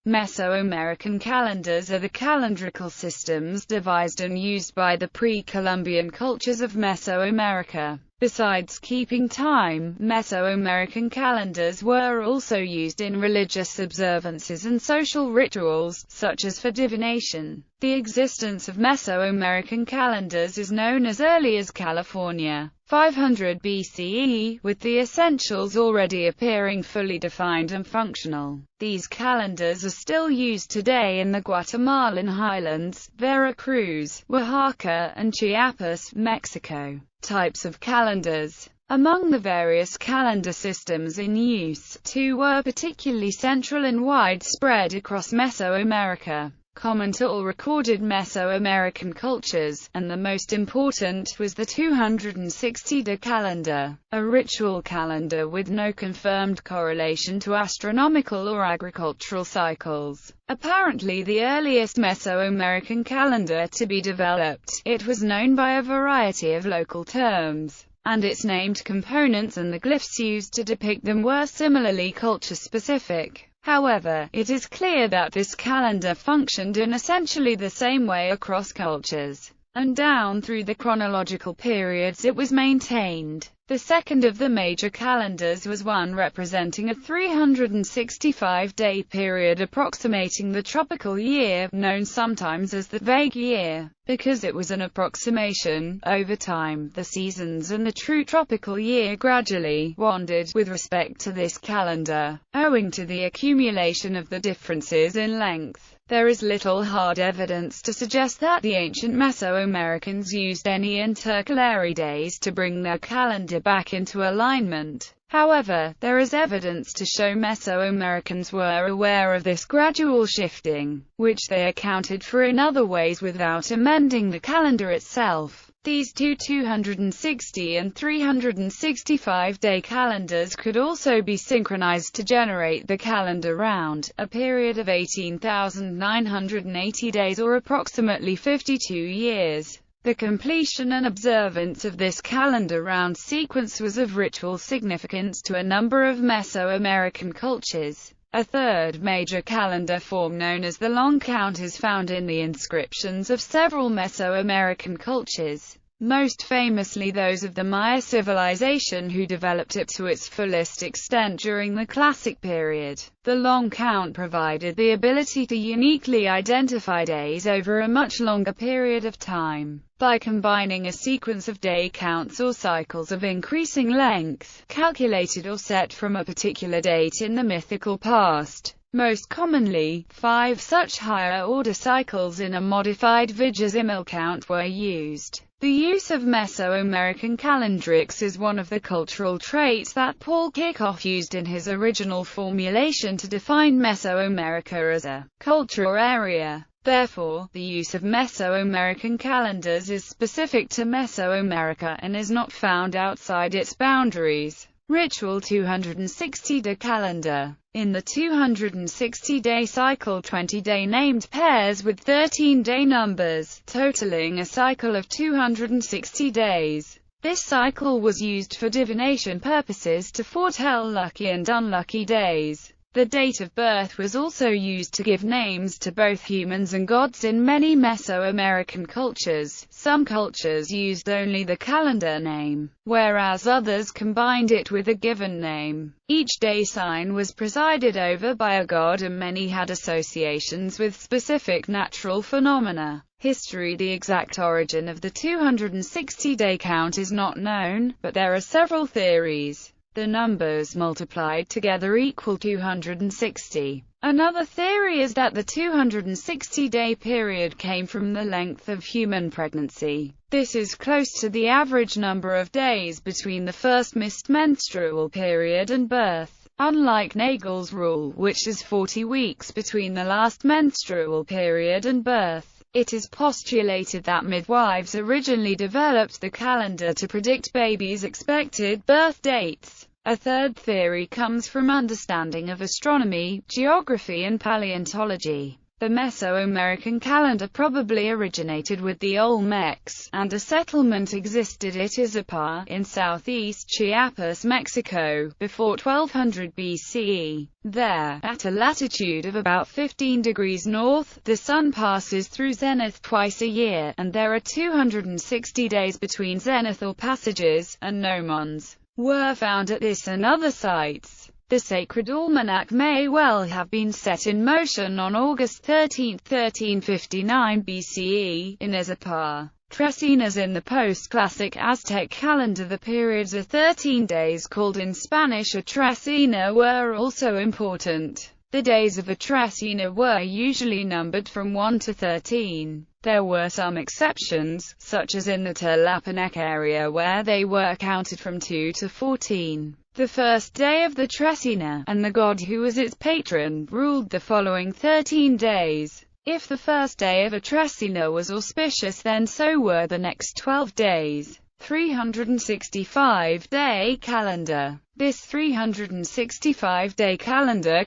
Mesoamerican calendars are the calendrical systems devised and used by the pre-Columbian cultures of Mesoamerica. Besides keeping time, Mesoamerican calendars were also used in religious observances and social rituals, such as for divination. The existence of Mesoamerican calendars is known as early as California, 500 BCE, with the essentials already appearing fully defined and functional. These calendars are still used today in the Guatemalan highlands, Veracruz, Oaxaca, and Chiapas, Mexico. Types of calendars. Among the various calendar systems in use, two were particularly central and widespread across Mesoamerica, common to all recorded Mesoamerican cultures, and the most important was the 260-day calendar, a ritual calendar with no confirmed correlation to astronomical or agricultural cycles. Apparently the earliest Mesoamerican calendar to be developed, it was known by a variety of local terms, and its named components and the glyphs used to depict them were similarly culture-specific. However, it is clear that this calendar functioned in essentially the same way across cultures, and down through the chronological periods it was maintained. The second of the major calendars was one representing a 365-day period approximating the tropical year, known sometimes as the vague year, because it was an approximation. Over time, the seasons and the true tropical year gradually wandered with respect to this calendar, owing to the accumulation of the differences in length. There is little hard evidence to suggest that the ancient Mesoamericans used any intercalary days to bring their calendar back into alignment. However, there is evidence to show Mesoamericans were aware of this gradual shifting, which they accounted for in other ways without amending the calendar itself. These two 260 and 365-day calendars could also be synchronized to generate the calendar round, a period of 18,980 days or approximately 52 years. The completion and observance of this calendar round sequence was of ritual significance to a number of Mesoamerican cultures. A third major calendar form known as the long count is found in the inscriptions of several Mesoamerican cultures, most famously those of the Maya civilization, who developed it to its fullest extent during the Classic period. The long count provided the ability to uniquely identify days over a much longer period of time. By combining a sequence of day counts or cycles of increasing length, calculated or set from a particular date in the mythical past. Most commonly, 5 such higher-order cycles in a modified vigesimal count were used. The use of Mesoamerican calendrics is one of the cultural traits that Paul Kirchhoff used in his original formulation to define Mesoamerica as a culture or area. Therefore, the use of Mesoamerican calendars is specific to Mesoamerica and is not found outside its boundaries. Ritual 260-day calendar. In the 260-day cycle, 20-day named pairs with 13-day numbers, totaling a cycle of 260 days. This cycle was used for divination purposes to foretell lucky and unlucky days. The date of birth was also used to give names to both humans and gods in many Mesoamerican cultures. Some cultures used only the calendar name, whereas others combined it with a given name. Each day sign was presided over by a god, and many had associations with specific natural phenomena. History. The exact origin of the 260-day count is not known, but there are several theories. The numbers multiplied together equal 260. Another theory is that the 260-day period came from the length of human pregnancy. This is close to the average number of days between the first missed menstrual period and birth. Unlike Nagel's rule, which is 40 weeks between the last menstrual period and birth, it is postulated that midwives originally developed the calendar to predict babies' expected birth dates. A third theory comes from understanding of astronomy, geography and paleontology. The Mesoamerican calendar probably originated with the Olmecs, and a settlement existed at Izapar, in southeast Chiapas, Mexico, before 1200 BCE. There, at a latitude of about 15 degrees north, the sun passes through zenith twice a year, and there are 260 days between zenithal passages, and gnomons were found at this and other sites. The Sacred Almanac may well have been set in motion on August 13, 1359 BCE, in Izapar. Tresinas. In the post-classic Aztec calendar, the periods of 13 days, called in Spanish a tresina, were also important. The days of a tresina were usually numbered from 1 to 13. There were some exceptions, such as in the Tlapanec area where they were counted from 2 to 14. The first day of the tresina, and the god who was its patron, ruled the following 13 days. If the first day of a tresina was auspicious, then so were the next 12 days. 365-day calendar. This 365-day calendar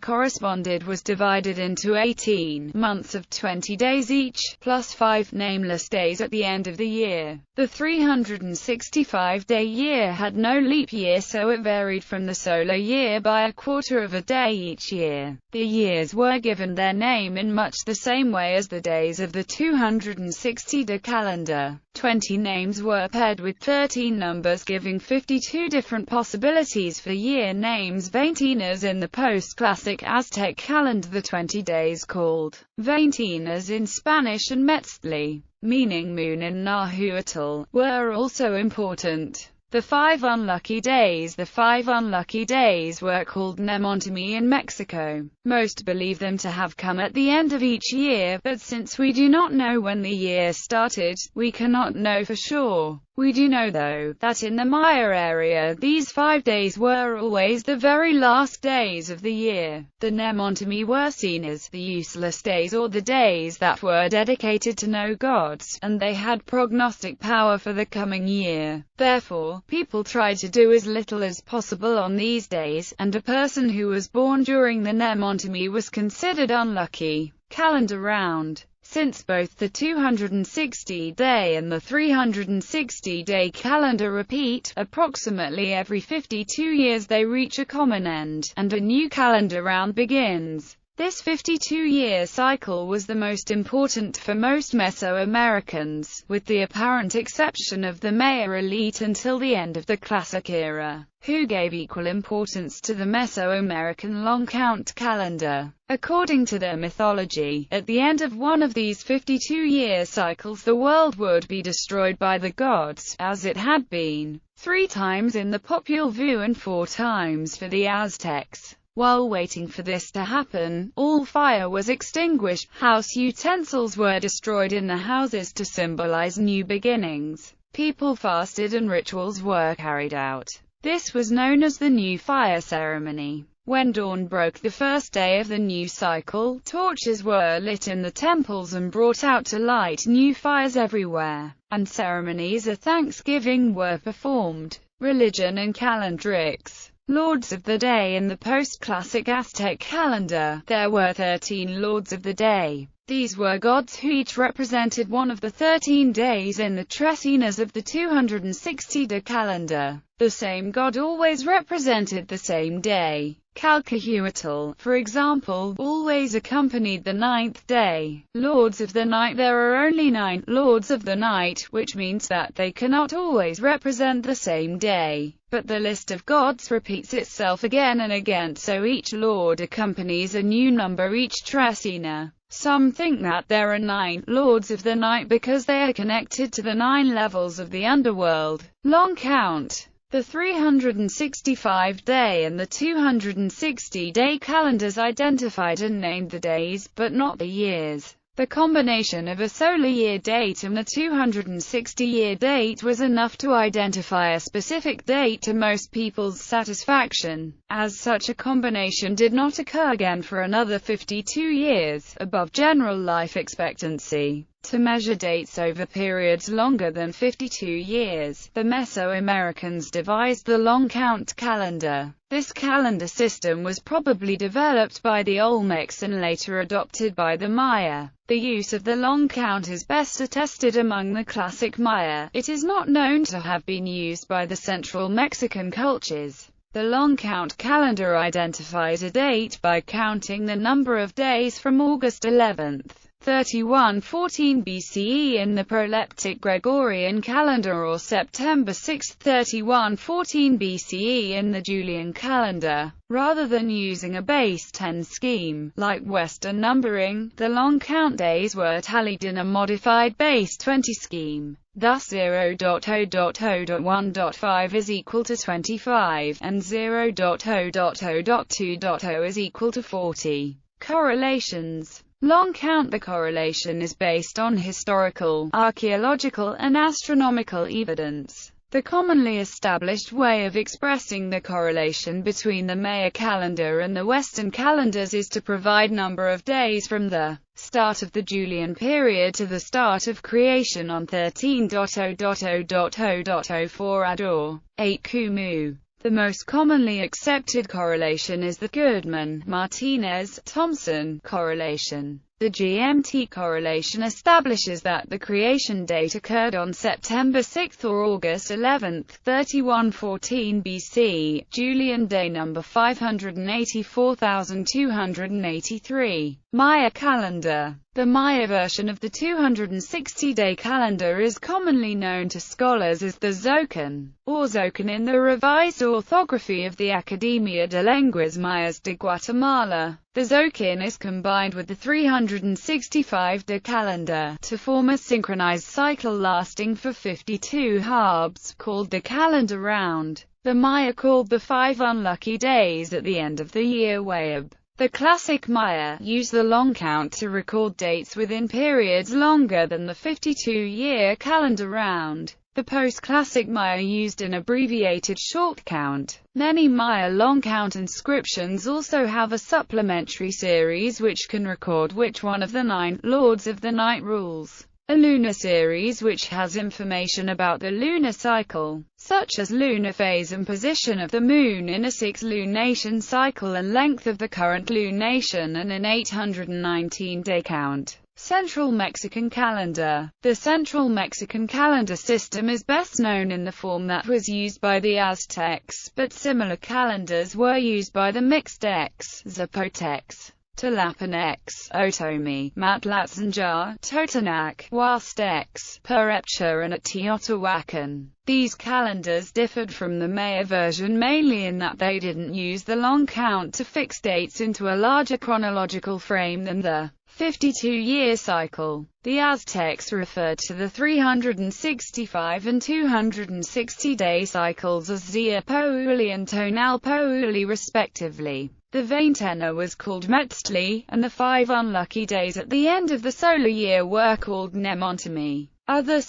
was divided into 18 months of 20 days each, plus 5 nameless days at the end of the year. The 365-day year had no leap year, so it varied from the solar year by a quarter of a day each year. The years were given their name in much the same way as the days of the 260-day calendar. 20 names were paired with 13 numbers, giving 52 different possibilities for year names. Veintinas. In the post-classic Aztec calendar, the 20 days, called veintinas in Spanish and Metzli, meaning moon in Nahuatl, were also important. The 5 unlucky days. The 5 unlucky days were called Nemontimi in Mexico. Most believe them to have come at the end of each year, but since we do not know when the year started, we cannot know for sure. We do know, though, that in the Maya area, these 5 days were always the very last days of the year. The Nemontimi were seen as the useless days, or the days that were dedicated to no gods, and they had prognostic power for the coming year. Therefore, people tried to do as little as possible on these days, and a person who was born during the Nemontimi was considered unlucky. Calendar round. Since both the 260-day and the 360-day calendar repeat, approximately every 52 years they reach a common end, and a new calendar round begins. This 52-year cycle was the most important for most Mesoamericans, with the apparent exception of the Maya elite until the end of the Classic era, who gave equal importance to the Mesoamerican long count calendar. According to their mythology, at the end of one of these 52-year cycles the world would be destroyed by the gods, as it had been 3 times in the Popol Vuh and 4 times for the Aztecs. While waiting for this to happen, all fire was extinguished, house utensils were destroyed in the houses to symbolize new beginnings. People fasted and rituals were carried out. This was known as the New Fire Ceremony. When dawn broke the first day of the new cycle, torches were lit in the temples and brought out to light new fires everywhere, and ceremonies of thanksgiving were performed. Religion and calendrics. Lords of the Day. In the post-classic Aztec calendar, there were 13 Lords of the Day. These were gods who each represented one of the 13 days in the tresinas of the 260-day calendar. The same god always represented the same day. Calcahuatl, for example, always accompanied the 9th day. Lords of the Night. There are only 9 Lords of the Night, which means that they cannot always represent the same day. But the list of gods repeats itself again and again, so each lord accompanies a new number each tresina. Some think that there are 9 Lords of the Night because they are connected to the 9 levels of the underworld. Long count. The 365-day and the 260-day calendars identified and named the days, but not the years. The combination of a solar year date and the 260-year date was enough to identify a specific date to most people's satisfaction, as such a combination did not occur again for another 52 years, above general life expectancy. To measure dates over periods longer than 52 years, the Mesoamericans devised the long count calendar. This calendar system was probably developed by the Olmecs and later adopted by the Maya. The use of the long count is best attested among the classic Maya. It is not known to have been used by the central Mexican cultures. The long count calendar identifies a date by counting the number of days from August 11th. 3114 BCE in the proleptic Gregorian calendar or September 6, 3114 BCE in the Julian calendar. Rather than using a base 10 scheme, like Western numbering, the long count days were tallied in a modified base 20 scheme. Thus 0.0.0.1.5 is equal to 25, and 0.0.0.2.0 is equal to 40. Correlations. Long count. The correlation is based on historical, archaeological, and astronomical evidence. The commonly established way of expressing the correlation between the Maya calendar and the Western calendars is to provide number of days from the start of the Julian period to the start of creation on 13.0.0.0.04 AD or 8 Kumu. The most commonly accepted correlation is the Goodman-Martinez-Thompson correlation. The GMT correlation establishes that the creation date occurred on September 6 or August 11, 3114 BC, Julian day number 584,283. Maya calendar. The Maya version of the 260-day calendar is commonly known to scholars as the Zocan, or Zocan in the revised orthography of the Academia de Lenguas Mayas de Guatemala. The Zocan is combined with the 365-day calendar to form a synchronized cycle lasting for 52 harbs, called the calendar round. The Maya called the 5 unlucky days at the end of the year Wayab. The classic Maya used the long count to record dates within periods longer than the 52-year calendar round. The post-classic Maya used an abbreviated short count. Many Maya long count inscriptions also have a supplementary series which can record which one of the 9 lords of the night rules. A lunar series which has information about the lunar cycle, such as lunar phase and position of the moon in a 6 lunation cycle and length of the current lunation, and an 819-day count. Central Mexican calendar. The Central Mexican calendar system is best known in the form that was used by the Aztecs, but similar calendars were used by the Mixtecs, Zapotecs, Tlapanecs, Otomi, Matlatzinja, Totonac, Huastecs, Purépecha and Teotihuacan. These calendars differed from the Maya version mainly in that they didn't use the long count to fix dates into a larger chronological frame than the 52-year cycle. The Aztecs referred to the 365 and 260-day cycles as Ziapouli and Tonalpouli respectively. The veintena was called Metzli, and the 5 unlucky days at the end of the solar year were called Nemontami. Other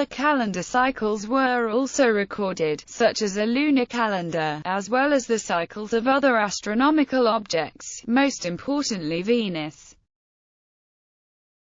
calendar cycles were also recorded, such as a lunar calendar, as well as the cycles of other astronomical objects, most importantly Venus.